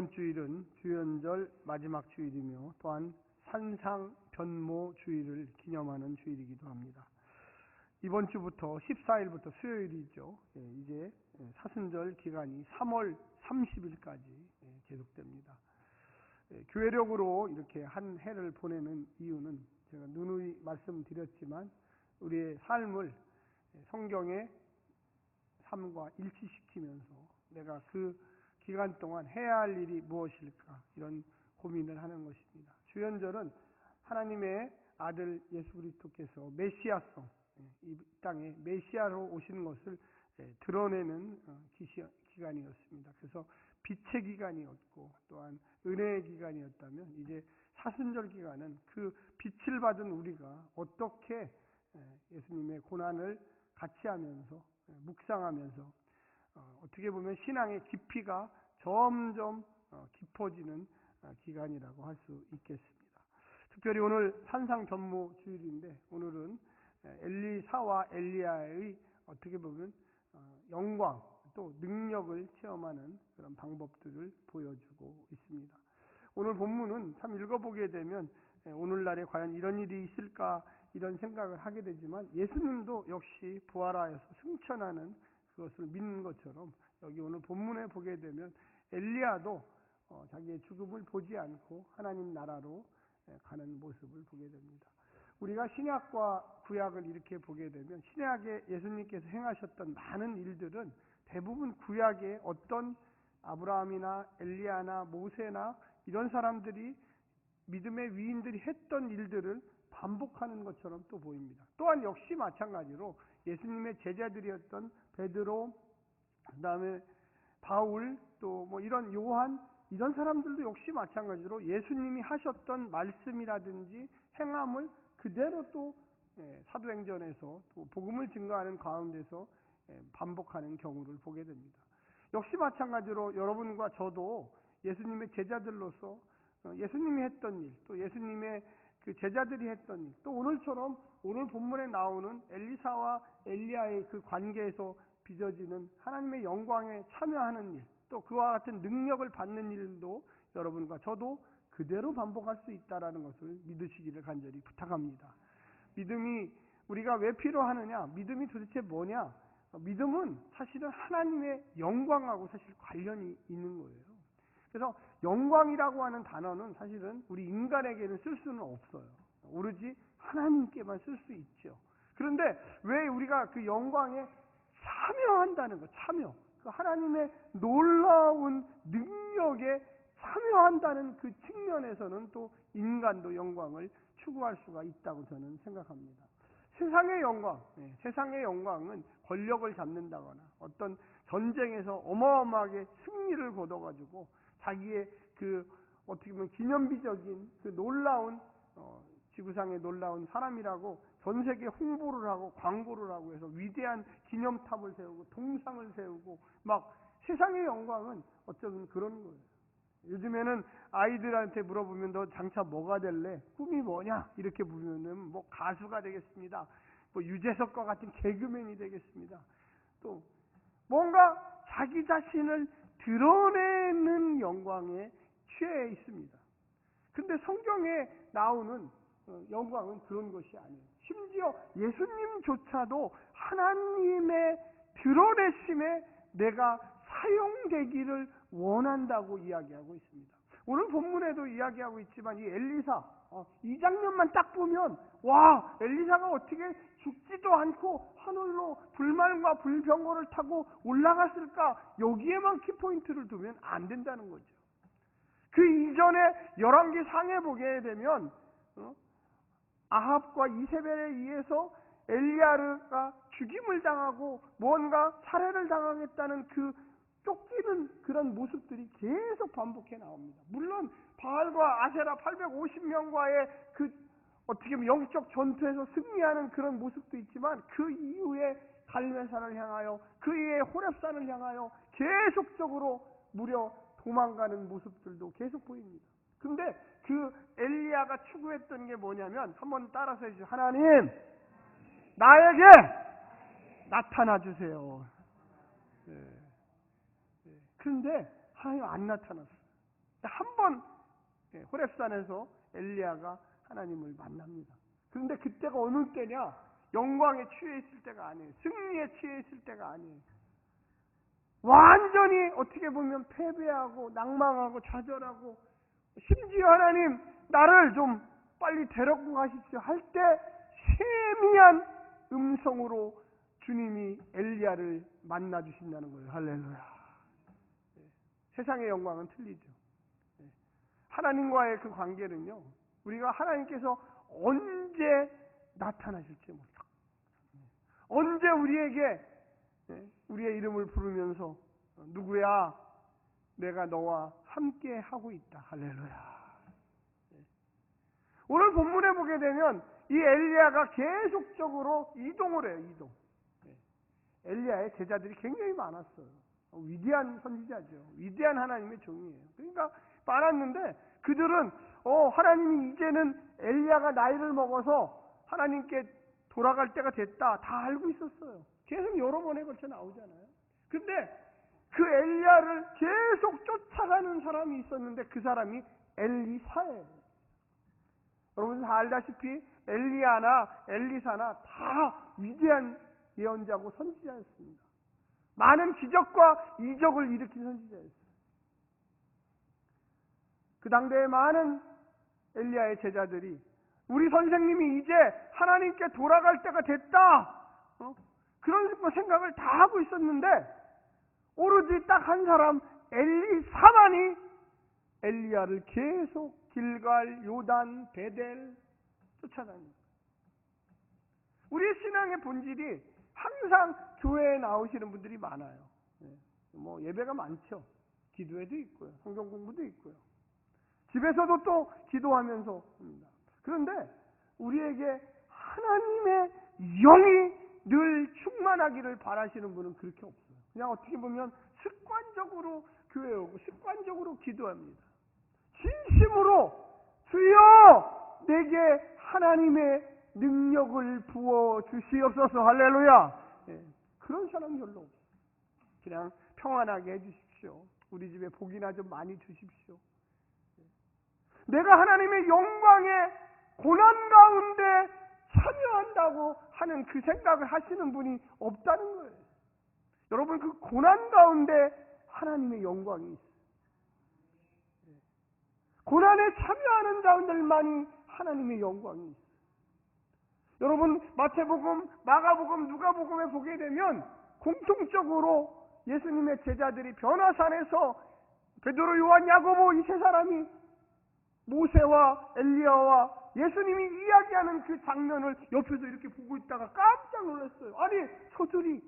이번 주일은 주연절 마지막 주일이며 또한 산상 변모 주일을 기념하는 주일이기도 합니다. 이번 주부터 14일부터 수요일이죠. 이제 사순절 기간이 3월 30일까지 계속됩니다. 교회력으로 이렇게 한 해를 보내는 이유는 제가 누누이 말씀드렸지만 우리의 삶을 성경의 삶과 일치시키면서 내가 그 기간 동안 해야 할 일이 무엇일까 이런 고민을 하는 것입니다. 주연절은 하나님의 아들 예수 그리스도께서 메시아성, 이 땅에 메시아로 오시는 것을 드러내는 기간이었습니다. 그래서 빛의 기간이었고 또한 은혜의 기간이었다면 이제 사순절 기간은 그 빛을 받은 우리가 어떻게 예수님의 고난을 같이 하면서 묵상하면서 어떻게 보면 신앙의 깊이가 점점 깊어지는 기간이라고 할 수 있겠습니다. 특별히 오늘 산상 변모 주일인데 오늘은 엘리사와 엘리야의 어떻게 보면 영광 또 능력을 체험하는 그런 방법들을 보여주고 있습니다. 오늘 본문은 참 읽어보게 되면 오늘날에 과연 이런 일이 있을까 이런 생각을 하게 되지만 예수님도 역시 부활하여서 승천하는 그것을 믿는 것처럼 여기 오늘 본문에 보게 되면 엘리야도 자기의 죽음을 보지 않고 하나님 나라로 가는 모습을 보게 됩니다. 우리가 신약과 구약을 이렇게 보게 되면 신약에 예수님께서 행하셨던 많은 일들은 대부분 구약의 어떤 아브라함이나 엘리야나 모세나 이런 사람들이 믿음의 위인들이 했던 일들을 반복하는 것처럼 또 보입니다. 또한 역시 마찬가지로 예수님의 제자들이었던 베드로, 그 다음에 바울, 또 뭐 이런 요한 이런 사람들도 역시 마찬가지로 예수님이 하셨던 말씀이라든지 행함을 그대로 또 사도행전에서 또 복음을 증거하는 가운데서 반복하는 경우를 보게 됩니다. 역시 마찬가지로 여러분과 저도 예수님의 제자들로서 예수님이 했던 일, 또 예수님의 그 제자들이 했던 일, 또 오늘처럼 오늘 본문에 나오는 엘리사와 엘리야의 그 관계에서 빚어지는 하나님의 영광에 참여하는 일, 또 그와 같은 능력을 받는 일도 여러분과 저도 그대로 반복할 수 있다라는 것을 믿으시기를 간절히 부탁합니다. 믿음이 우리가 왜 필요하느냐? 믿음이 도대체 뭐냐? 믿음은 사실은 하나님의 영광하고 사실 관련이 있는 거예요. 그래서 영광이라고 하는 단어는 사실은 우리 인간에게는 쓸 수는 없어요. 오로지 하나님께만 쓸 수 있죠. 그런데 왜 우리가 그 영광에 참여한다는 거, 참여. 그 하나님의 놀라운 능력에 참여한다는 그 측면에서는 또 인간도 영광을 추구할 수가 있다고 저는 생각합니다. 세상의 영광, 세상의 영광은 권력을 잡는다거나 어떤 전쟁에서 어마어마하게 승리를 거둬가지고 자기의 그 어떻게 보면 기념비적인 그 놀라운 지구상의 놀라운 사람이라고 전 세계에 홍보를 하고 광고를 하고 해서 위대한 기념탑을 세우고 동상을 세우고 막 세상의 영광은 어쩌면 그런 거예요. 요즘에는 아이들한테 물어보면 너 장차 뭐가 될래? 꿈이 뭐냐? 이렇게 물으면 뭐 가수가 되겠습니다. 뭐 유재석과 같은 개그맨이 되겠습니다. 또 뭔가 자기 자신을 드러내는 영광에 취해 있습니다. 근데 성경에 나오는 영광은 그런 것이 아니에요. 심지어 예수님조차도 하나님의 드러내심에 내가 사용되기를 원한다고 이야기하고 있습니다. 오늘 본문에도 이야기하고 있지만 이 엘리사 이 장면만 딱 보면 와, 엘리사가 어떻게 죽지도 않고 하늘로 불말과 불병거를 타고 올라갔을까? 여기에만 키포인트를 두면 안 된다는 거죠. 그 이전에 열왕기 상에 보게 되면 아합과 이세벨에 의해서 엘리야가 죽임을 당하고 뭔가 살해를 당하겠다는 그 쫓기는 그런 모습들이 계속 반복해 나옵니다. 물론 바알과 아세라 850명과의 그 어떻게 보면 영적 전투에서 승리하는 그런 모습도 있지만 그 이후에 갈멜산을 향하여 그 이후에 호렙산을 향하여 계속적으로 무려 도망가는 모습들도 계속 보입니다. 근데 그 엘리야가 추구했던 게 뭐냐면 한번 따라서 해주세요. 하나님 나에게 나타나 주세요. 그런데 하나님 안 나타났어요. 한번 호렙산에서 엘리야가 하나님을 만납니다. 그런데 그때가 어느 때냐? 영광에 취해 있을 때가 아니에요. 승리에 취해 있을 때가 아니에요. 완전히 어떻게 보면 패배하고 낭망하고 좌절하고, 심지어 하나님 나를 좀 빨리 데리고 가십시오 할 때 세미한 음성으로 주님이 엘리야를 만나 주신다는 거예요. 할렐루야. 세상의 영광은 틀리죠. 하나님과의 그 관계는요, 우리가 하나님께서 언제 나타나실지 몰라. 언제 우리에게 우리의 이름을 부르면서 누구야? 내가 너와 함께 하고 있다. 할렐루야. 오늘 본문에 보게 되면 이 엘리야가 계속적으로 이동을 해요. 이동. 엘리야의 제자들이 굉장히 많았어요. 위대한 선지자죠. 위대한 하나님의 종이에요. 그러니까 많았는데 그들은 하나님이 이제는 엘리야가 나이를 먹어서 하나님께 돌아갈 때가 됐다 다 알고 있었어요. 계속 여러 번에 걸쳐 나오잖아요. 근데 그 엘리야를 계속 쫓아가는 사람이 있었는데 그 사람이 엘리사예요. 여러분 다 알다시피 엘리야나 엘리사나 다 위대한 예언자고 선지자였습니다. 많은 기적과 이적을 일으킨 선지자였어요. 그 당대에 많은 엘리야의 제자들이 우리 선생님이 이제 하나님께 돌아갈 때가 됐다, 그런 생각을 다 하고 있었는데 오로지 딱 한 사람 엘리사만이 엘리야를 계속 길갈, 요단, 베델 쫓아다닙니다. 우리 신앙의 본질이 항상 교회에 나오시는 분들이 많아요. 뭐 예배가 많죠. 기도회도 있고요. 성경 공부도 있고요. 집에서도 또 기도하면서 합니다. 그런데 우리에게 하나님의 영이 늘 충만하기를 바라시는 분은 그렇게 없어요. 그냥 어떻게 보면 습관적으로 교회에 오고 습관적으로 기도합니다. 진심으로 주여 내게 하나님의 능력을 부어 주시옵소서. 할렐루야. 그런 사람 별로 없어요. 그냥 평안하게 해주십시오. 우리 집에 복이나 좀 많이 주십시오. 내가 하나님의 영광에 고난 가운데 참여한다고 하는 그 생각을 하시는 분이 없다는 거예요. 여러분 그 고난 가운데 하나님의 영광이 있어요. 고난에 참여하는 자들만이 하나님의 영광이 있어요. 여러분 마태복음, 마가복음, 누가복음에 보게 되면 공통적으로 예수님의 제자들이 변화산에서 베드로, 요한, 야고보 이 세 사람이 모세와 엘리야와 예수님이 이야기하는 그 장면을 옆에서 이렇게 보고 있다가 깜짝 놀랐어요. 아니 저들이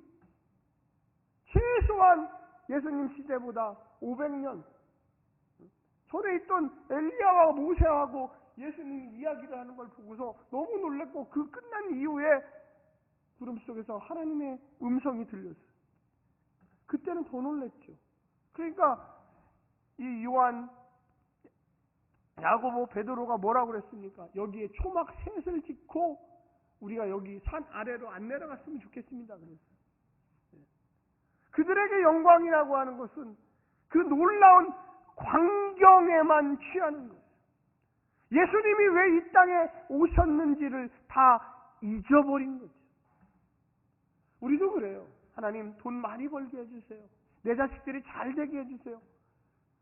최소한 예수님 시대보다 500년 전에 있던 엘리야와 모세하고 예수님이 이야기를 하는 걸 보고서 너무 놀랐고, 그 끝난 이후에 구름 속에서 하나님의 음성이 들렸어요. 그때는 더 놀랐죠. 그러니까 이 요한, 야고보, 베드로가 뭐라고 그랬습니까? 여기에 초막 셋을 짓고 우리가 여기 산 아래로 안 내려갔으면 좋겠습니다. 그랬어요. 그들에게 영광이라고 하는 것은 그 놀라운 광경에만 취하는 거예요. 예수님이 왜 이 땅에 오셨는지를 다 잊어버린 거죠. 우리도 그래요. 하나님 돈 많이 벌게 해주세요. 내 자식들이 잘 되게 해주세요.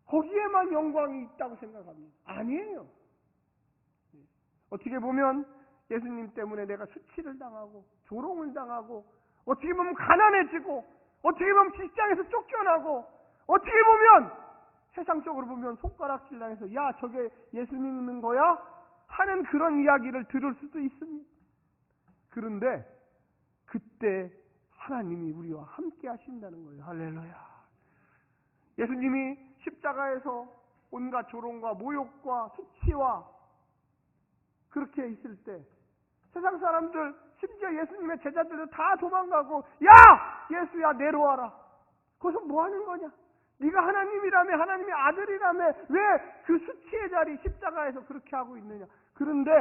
거기에만 영광이 있다고 생각합니다. 아니에요. 어떻게 보면 예수님 때문에 내가 수치를 당하고 조롱을 당하고, 어떻게 보면 가난해지고, 어떻게 보면 직장에서 쫓겨나고, 어떻게 보면 세상적으로 보면 손가락질 당해서 야 저게 예수 믿는 거야? 하는 그런 이야기를 들을 수도 있습니다. 그런데 그때 하나님이 우리와 함께 하신다는 거예요. 할렐루야. 예수님이 십자가에서 온갖 조롱과 모욕과 수치와 그렇게 있을 때 세상 사람들, 심지어 예수님의 제자들도 다 도망가고, 야 예수야 내려와라. 거기서 뭐 하는 거냐? 네가 하나님이라며, 하나님의 아들이라며 왜 그 수치의 자리 십자가에서 그렇게 하고 있느냐? 그런데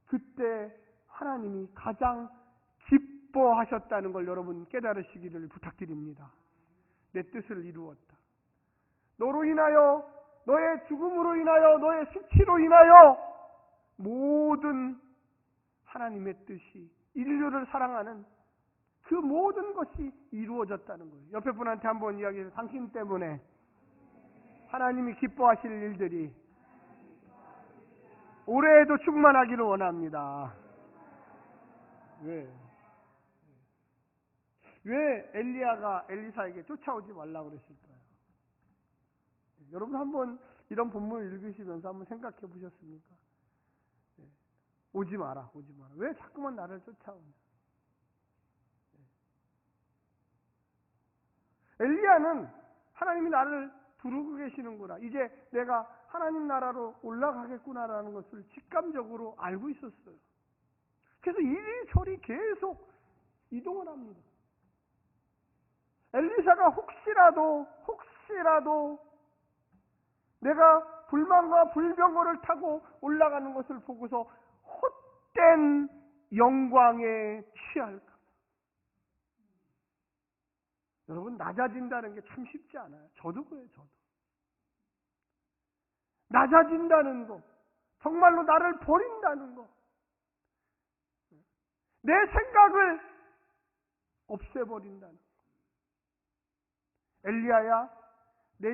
그때 하나님이 가장 기뻐하셨다는 걸 여러분 깨달으시기를 부탁드립니다. 내 뜻을 이루었다. 너로 인하여 너의 죽음으로 인하여, 너의 수치로 인하여 모든 하나님의 뜻이, 인류를 사랑하는 그 모든 것이 이루어졌다는 거예요. 옆에 분한테 한번 이야기해서 당신 때문에 하나님이 기뻐하실 일들이 올해에도 충만하기를 원합니다. 왜 엘리야가 엘리사에게 쫓아오지 말라고 그랬을까요? 여러분 한번 이런 본문을 읽으시면서 한번 생각해 보셨습니까? 오지 마라. 왜 자꾸만 나를 쫓아오냐? 엘리야는 하나님이 나를 부르고 계시는구나, 이제 내가 하나님 나라로 올라가겠구나라는 것을 직감적으로 알고 있었어요. 그래서 이리저리 계속 이동을 합니다. 엘리사가 혹시라도 내가 불만과 불병거를 타고 올라가는 것을 보고서 헛된 영광에 취할까? 여러분, 낮아진다는 게 참 쉽지 않아요. 저도 그래요. 낮아진다는 거, 정말로 나를 버린다는 거, 내 생각을 없애버린다는 거. 엘리사야, 내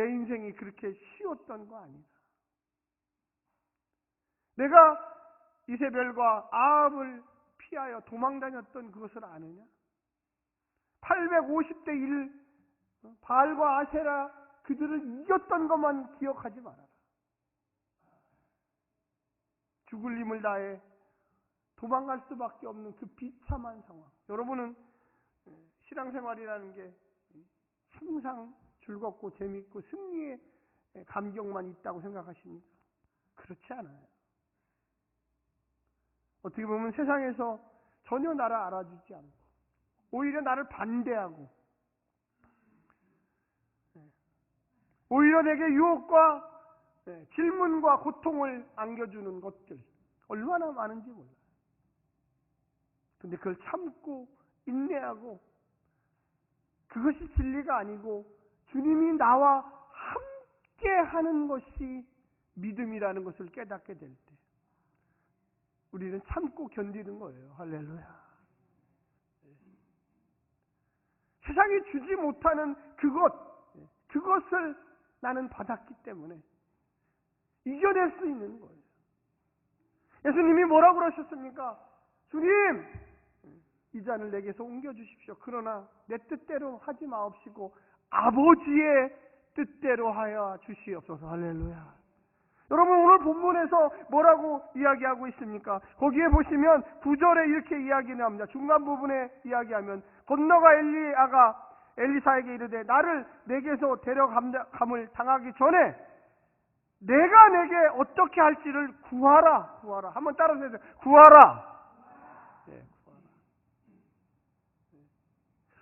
인생이 그렇게 쉬웠던 거 아니다. 내가 이세벨과 아합을 피하여 도망다녔던 그것을 아느냐? 850대 1 바알과 아세라, 그들을 이겼던 것만 기억하지 말아라. 죽을 힘을 다해 도망갈 수밖에 없는 그 비참한 상황. 여러분은 신앙생활이라는 게 항상 즐겁고 재밌고 승리의 감격만 있다고 생각하십니까? 그렇지 않아요. 어떻게 보면 세상에서 전혀 나를 알아주지 않고 오히려 나를 반대하고 오히려 내게 유혹과 질문과 고통을 안겨주는 것들 얼마나 많은지 몰라요. 근데 그걸 참고 인내하고 그것이 진리가 아니고 주님이 나와 함께 하는 것이 믿음이라는 것을 깨닫게 될 때 우리는 참고 견디는 거예요. 할렐루야. 세상이 주지 못하는 그것을 나는 받았기 때문에 이겨낼 수 있는 거예요. 예수님이 뭐라고 그러셨습니까? 주님, 이 잔을 내게서 옮겨주십시오. 그러나 내 뜻대로 하지 마옵시고 아버지의 뜻대로 하여 주시옵소서. 할렐루야. 여러분, 오늘 본문에서 뭐라고 이야기하고 있습니까? 거기에 보시면 9절에 이렇게 이야기를 합니다. 중간 부분에 이야기하면 건너가 엘리사에게 이르되 나를 내게서 데려감을 당하기 전에 내가 내게 어떻게 할지를 구하라. 한번 따라서 해주세요. 구하라.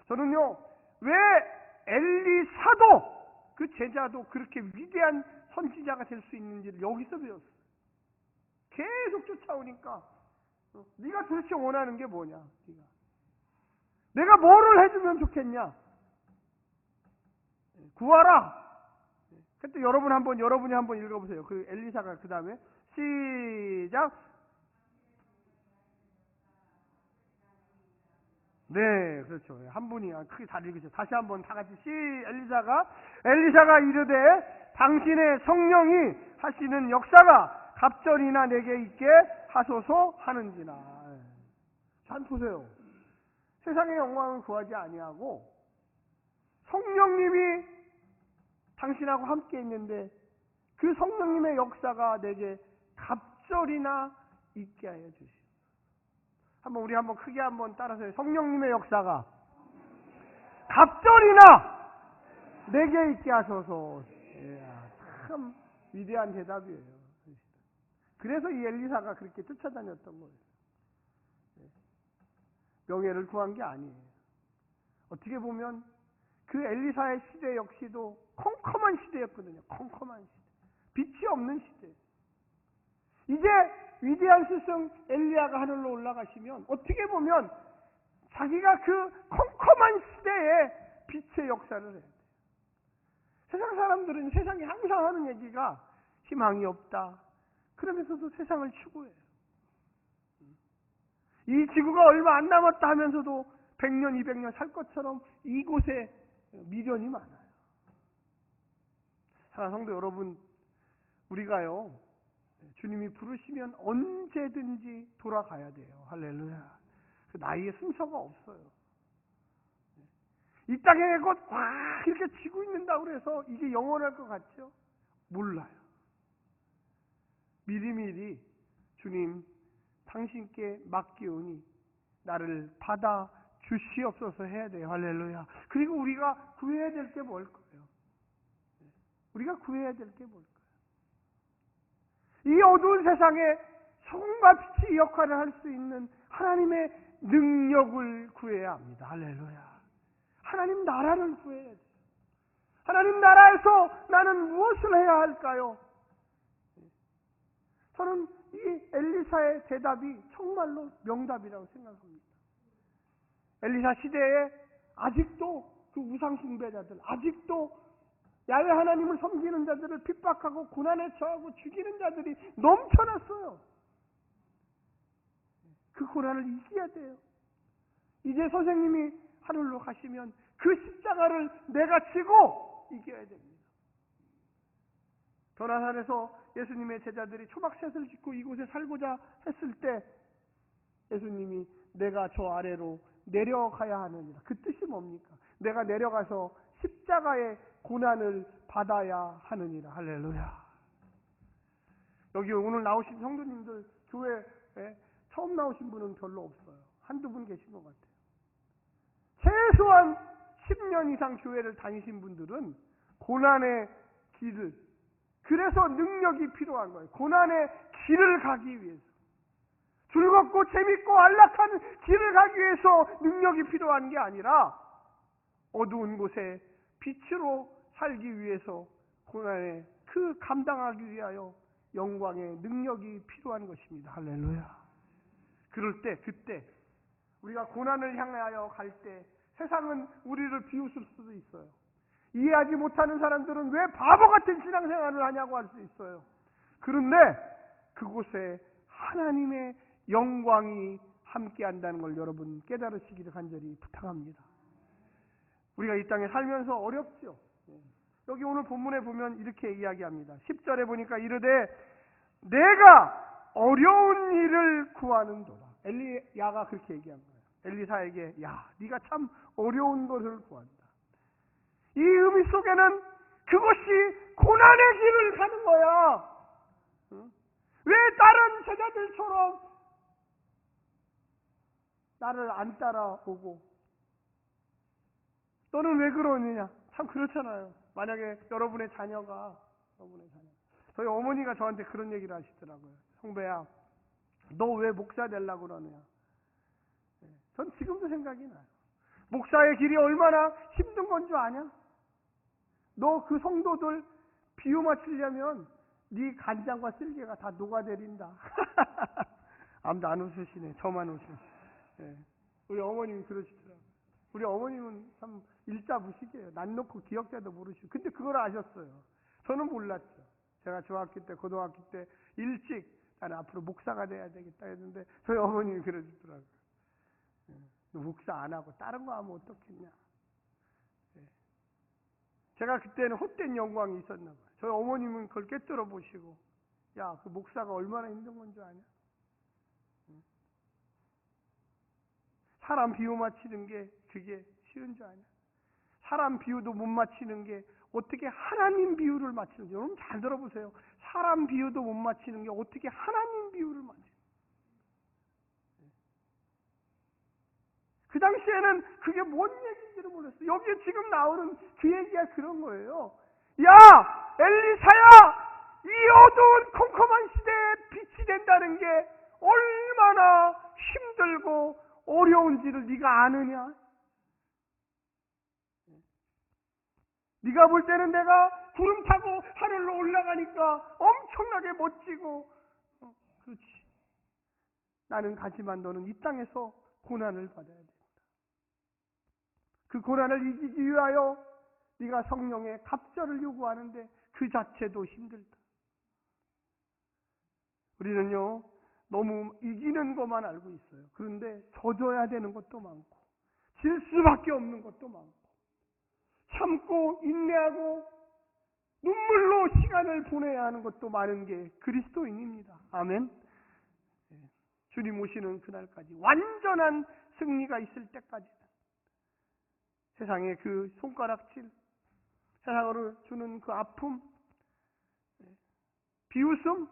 저는요, 왜 엘리사도 그 제자도 그렇게 위대한 선지자가 될 수 있는지를 여기서 배웠어요. 계속 쫓아오니까 네가 도대체 원하는 게 뭐냐? 내가 뭐를 해주면 좋겠냐? 구하라. 그때 여러분이 한번 읽어보세요. 그 엘리사가 그 다음에 시작. 네, 그렇죠. 한 분이 크게 잘 읽으세요. 다시 한번 다 같이 엘리사가 이르되 당신의 성령이 하시는 역사가 갑절이나 내게 있게 하소서 하는지나. 잘 보세요. 세상의 영광을 구하지 아니하고 성령님이 당신하고 함께 있는데 그 성령님의 역사가 내게 갑절이나 있게 하여 주시옵소서. 우리 한번 크게 한번 따라서 해요. 성령님의 역사가 갑절이나 내게 있게 하소서. 참 위대한 대답이에요. 그래서 이 엘리사가 그렇게 쫓아다녔던 거예요. 명예를 구한 게 아니에요. 어떻게 보면 그 엘리사의 시대 역시도 컴컴한 시대였거든요. 컴컴한 시대. 빛이 없는 시대. 이제 위대한 스승 엘리야가 하늘로 올라가시면 어떻게 보면 자기가 그 컴컴한 시대에 빛의 역사를 해야 돼요. 세상 사람들은 세상이 항상 하는 얘기가 희망이 없다. 그러면서도 세상을 추구해요. 이 지구가 얼마 안 남았다 하면서도 100년, 200년 살 것처럼 이곳에 미련이 많아요. 사랑하는 성도 여러분, 우리가요, 주님이 부르시면 언제든지 돌아가야 돼요. 할렐루야. 그 나이에 순서가 없어요. 이 땅에 곧 이렇게 지고 있는다고 그래서 이게 영원할 것 같죠? 몰라요. 미리미리 주님 당신께 맡기오니 나를 받아 주시옵소서 해야 돼요. 할렐루야. 그리고 우리가 구해야 될 게 뭘 거예요? 우리가 구해야 될 게 뭘 거예요? 이 어두운 세상에 소금과 빛의 역할을 할 수 있는 하나님의 능력을 구해야 합니다. 할렐루야. 하나님 나라를 구해야 돼요. 하나님 나라에서 나는 무엇을 해야 할까요? 저는 이 엘리사의 대답이 정말로 명답이라고 생각합니다. 엘리사 시대에 아직도 그 우상 숭배자들, 아직도 야훼 하나님을 섬기는 자들을 핍박하고 고난에 처하고 죽이는 자들이 넘쳐났어요. 그 고난을 이겨야 돼요. 이제 선생님이 하늘로 가시면 그 십자가를 내가 지고 이겨야 됩니다. 변화산에서 예수님의 제자들이 초막셋을 짓고 이곳에 살고자 했을 때 예수님이 내가 저 아래로 내려가야 하느니라. 그 뜻이 뭡니까? 내가 내려가서 십자가의 고난을 받아야 하느니라. 할렐루야. 여기 오늘 나오신 성도님들 교회에 처음 나오신 분은 별로 없어요. 한두 분 계신 것 같아요. 최소한 10년 이상 교회를 다니신 분들은 고난의 길을, 그래서 능력이 필요한 거예요. 고난의 길을 가기 위해서, 즐겁고 재밌고 안락한 길을 가기 위해서 능력이 필요한 게 아니라 어두운 곳에 빛으로 살기 위해서 고난의 그 감당하기 위하여 영광의 능력이 필요한 것입니다. 할렐루야. 그럴 때, 그때 우리가 고난을 향하여 갈 때 세상은 우리를 비웃을 수도 있어요. 이해하지 못하는 사람들은 왜 바보 같은 신앙생활을 하냐고 할 수 있어요. 그런데 그곳에 하나님의 영광이 함께한다는 걸 여러분 깨달으시기를 간절히 부탁합니다. 우리가 이 땅에 살면서 어렵죠. 여기 오늘 본문에 보면 이렇게 이야기합니다. 10절에 보니까 이르되 내가 어려운 일을 구하는도다. 엘리야가 그렇게 얘기한 거예요. 엘리사에게 야, 네가 참 어려운 것을 구한다. 이 의미 속에는 그것이 고난의 길을 가는 거야. 왜 다른 제자들처럼 나를 안 따라오고 너는 왜 그러느냐? 참 그렇잖아요. 만약에 여러분의 자녀가 저희 어머니가 저한테 그런 얘기를 하시더라고요. 성배야, 너 왜 목사 되려고 그러느냐? 전 지금도 생각이 나요. 목사의 길이 얼마나 힘든 건 줄 아냐? 너 그 성도들 비유 맞추려면 네 간장과 쓸개가 다 녹아내린다. 아무도 안 웃으시네. 저만 웃으시네. 네. 우리 어머님이 그러시더라고요. 우리 어머님은 참 일자무식이에요. 난 놓고 기억자도 모르시고. 근데 그걸 아셨어요. 저는 몰랐죠. 제가 중학교 때, 고등학교 때 일찍 나는 앞으로 목사가 돼야 되겠다 했는데 저희 어머님이 그러시더라고요. 너 목사 안 하고 다른 거 하면 어떻겠냐. 제가 그때는 헛된 영광이 있었나 봐요. 저희 어머님은 그걸 꿰뚫어 보시고 야, 그 목사가 얼마나 힘든 건 줄 아냐? 사람 비유 맞히는 게 그게 쉬운 줄 아냐? 사람 비유도 못 맞히는 게 어떻게 하나님 비유를 맞히는지. 여러분 잘 들어보세요. 사람 비유도 못 맞히는 게 어떻게 하나님 비유를 맞히는지. 그 당시에는 그게 뭔 얘기인지를 몰랐어요. 여기에 지금 나오는 그 얘기가 그런 거예요. 야, 엘리사야, 이 어두운 컴컴한 시대에 빛이 된다는 게 얼마나 힘들고 어려운지를 네가 아느냐? 네가 볼 때는 내가 구름 타고 하늘로 올라가니까 엄청나게 멋지고 그렇지. 나는 가지만 너는 이 땅에서 고난을 받아야 된다. 그 고난을 이기기 위하여 네가 성령의 갑절을 요구하는데 그 자체도 힘들다. 우리는요, 너무 이기는 것만 알고 있어요. 그런데 져줘야 되는 것도 많고, 질 수밖에 없는 것도 많고, 참고 인내하고 눈물로 시간을 보내야 하는 것도 많은 게 그리스도인입니다. 아멘. 주님 오시는 그날까지, 완전한 승리가 있을 때까지는 세상의 그 손가락질, 세상으로 주는 그 아픔, 비웃음.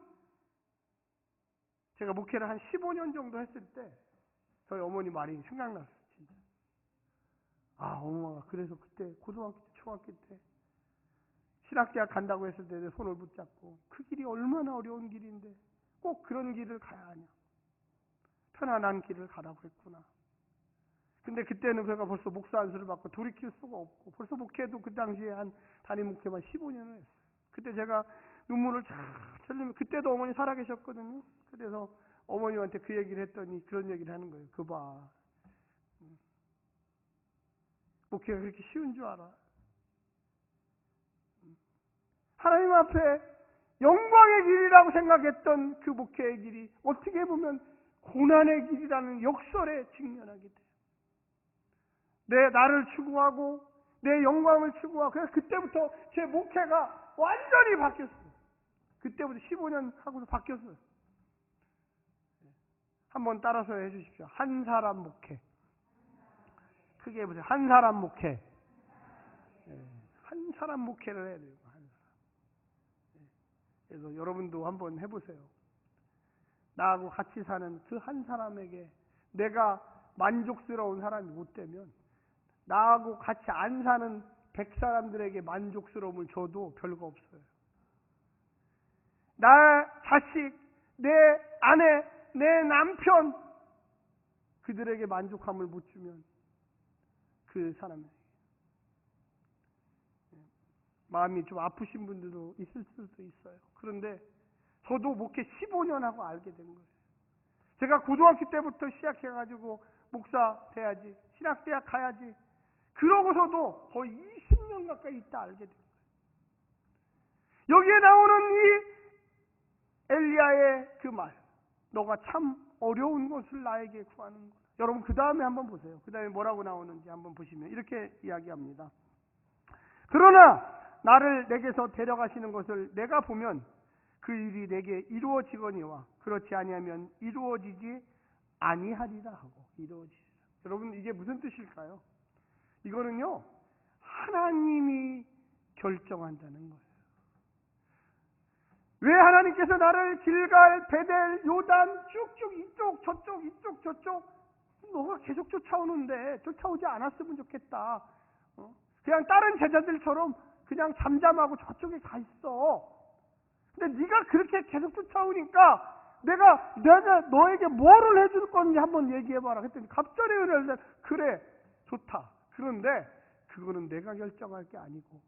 제가 목회를 한 15년 정도 했을 때 저희 어머니 말이 생각났어요. 진짜. 아, 엄마가 그래서 그때 고등학교 때, 중학교 때 신학대학 간다고 했을 때 내 손을 붙잡고 그 길이 얼마나 어려운 길인데 꼭 그런 길을 가야 하냐. 편안한 길을 가라고 했구나. 근데 그때는 제가 벌써 목사 안수를 받고 돌이킬 수가 없고, 벌써 목회도 그 당시에 한 담임 목회만 15년을 했어요. 그때 제가 눈물을 쫙 흘리면, 그때도 어머니 살아계셨거든요. 그래서 어머님한테 그 얘기를 했더니 그런 얘기를 하는 거예요. 그 봐, 목회가 그렇게 쉬운 줄 알아? 하나님 앞에 영광의 길이라고 생각했던 그 목회의 길이 어떻게 보면 고난의 길이라는 역설에 직면하게 돼요. 내 나를 추구하고 내 영광을 추구하고, 그래서 그때부터 제 목회가 완전히 바뀌었어요. 그때부터 15년 하고서 바뀌었어요. 한번 따라서 해주십시오. 한 사람 목회. 크게 해보세요. 한 사람 목회. 한 사람 목회를 해야 돼요. 한 사람. 그래서 여러분도 한번 해보세요. 나하고 같이 사는 그 한 사람에게 내가 만족스러운 사람이 못 되면, 나하고 같이 안 사는 100사람들에게 만족스러움을 줘도 별거 없어요. 나 자식, 내 아내, 내 남편, 그들에게 만족함을 못 주면 그 사람에게 마음이 좀 아프신 분들도 있을 수도 있어요. 그런데 저도 목회 15년 하고 알게 된 거예요. 제가 고등학교 때부터 시작해가지고 목사 돼야지, 신학대학 가야지, 그러고서도 거의 20년 가까이 있다 알게 된 거예요. 여기에 나오는 이 엘리야의 그 말, 너가 참 어려운 것을 나에게 구하는 거다. 여러분 그 다음에 한번 보세요. 그 다음에 뭐라고 나오는지 한번 보시면 이렇게 이야기합니다. 그러나 나를 내게서 데려가시는 것을 내가 보면 그 일이 내게 이루어지거니와 그렇지 아니하면 이루어지지 아니하리라 하고, 이루어지리라. 여러분 이게 무슨 뜻일까요? 이거는요, 하나님이 결정한다는 거예요. 왜 하나님께서 나를 길갈, 베델, 요단 쭉쭉 이쪽 저쪽 이쪽 저쪽, 너가 계속 쫓아오는데 쫓아오지 않았으면 좋겠다. 그냥 다른 제자들처럼 그냥 잠잠하고 저쪽에 가 있어. 근데 네가 그렇게 계속 쫓아오니까 내가 너에게 뭐를 해줄 건지 한번 얘기해봐라 했더니 갑자기 그래, 그래 좋다. 그런데 그거는 내가 결정할 게 아니고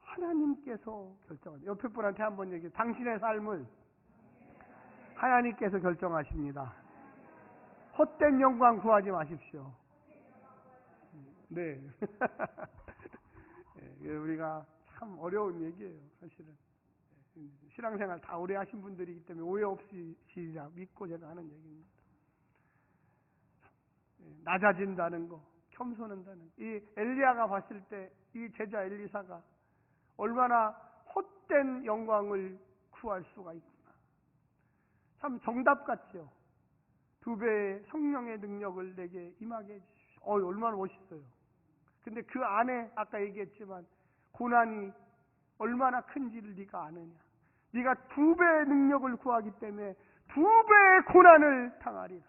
하나님께서 결정하세요. 옆에 분한테 한번 얘기해. 당신의 삶을 하나님께서 결정하십니다. 헛된 영광 구하지 마십시오. 네. 우리가 참 어려운 얘기예요, 사실은. 신앙생활 다 오래 하신 분들이기 때문에 오해 없이 시작 믿고 제가 하는 얘기입니다. 낮아진다는 거, 겸손한다는 거. 이 엘리야가 봤을 때 이 제자 엘리사가 얼마나 헛된 영광을 구할 수가 있구나. 참 정답 같죠. 2배의 성령의 능력을 내게 임하게 해주십시오. 얼마나 멋있어요. 근데 그 안에 아까 얘기했지만 고난이 얼마나 큰지를 네가 아느냐. 네가 2배의 능력을 구하기 때문에 2배의 고난을 당하리라.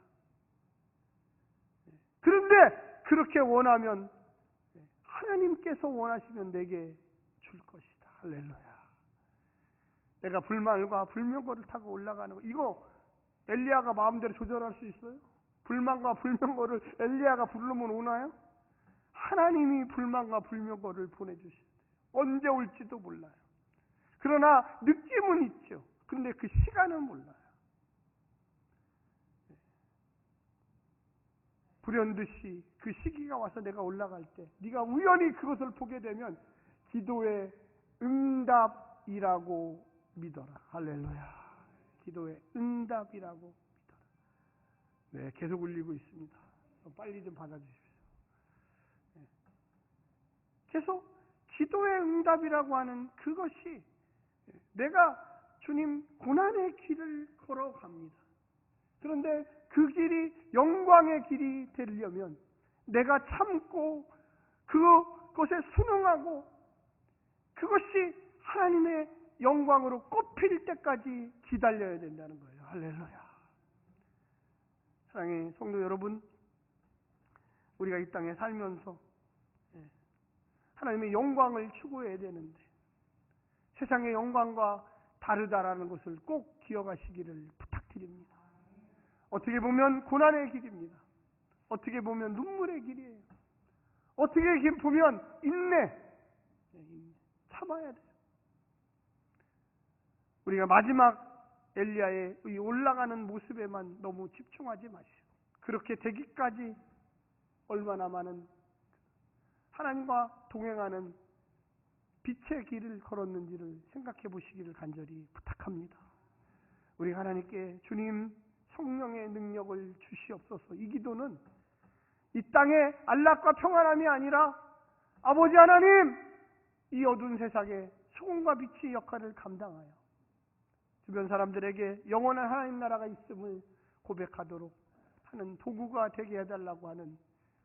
그런데 그렇게 원하면 하나님께서 원하시면 내게 줄 것이다. 할렐루야. 내가 불만과 불명거를 타고 올라가는 거, 이거 엘리야가 마음대로 조절할 수 있어요? 불만과 불명거를 엘리야가 부르면 오나요? 하나님이 불만과 불명거를 보내주실 때 언제 올지도 몰라요. 그러나 느낌은 있죠. 근데 그 시간은 몰라요. 불현듯이 그 시기가 와서 내가 올라갈 때 네가 우연히 그것을 보게 되면 기도의 응답이라고 믿어라. 할렐루야. 기도의 응답이라고 믿어라. 네, 계속 울리고 있습니다. 빨리 좀 받아주십시오. 네. 계속 기도의 응답이라고 하는 그것이 내가 주님 고난의 길을 걸어갑니다. 그런데 그 길이 영광의 길이 되려면 내가 참고 그것에 순응하고 그것이 하나님의 영광으로 꼽힐 때까지 기다려야 된다는 거예요. 할렐루야. 사랑하는 성도 여러분, 우리가 이 땅에 살면서 하나님의 영광을 추구해야 되는데 세상의 영광과 다르다라는 것을 꼭 기억하시기를 부탁드립니다. 어떻게 보면 고난의 길입니다. 어떻게 보면 눈물의 길이에요. 어떻게 보면 인내, 참아야 돼요. 우리가 마지막 엘리야의 이 올라가는 모습에만 너무 집중하지 마시고 그렇게 되기까지 얼마나 많은 하나님과 동행하는 빛의 길을 걸었는지를 생각해 보시기를 간절히 부탁합니다. 우리 하나님께 주님 성령의 능력을 주시옵소서. 이 기도는 이 땅의 안락과 평안함이 아니라 아버지 하나님, 이 어두운 세상에 소금과 빛의 역할을 감당하여 주변 사람들에게 영원한 하나님 나라가 있음을 고백하도록 하는 도구가 되게 해달라고 하는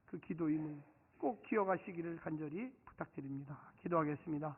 그 기도임을 꼭 기억하시기를 간절히 부탁드립니다. 기도하겠습니다.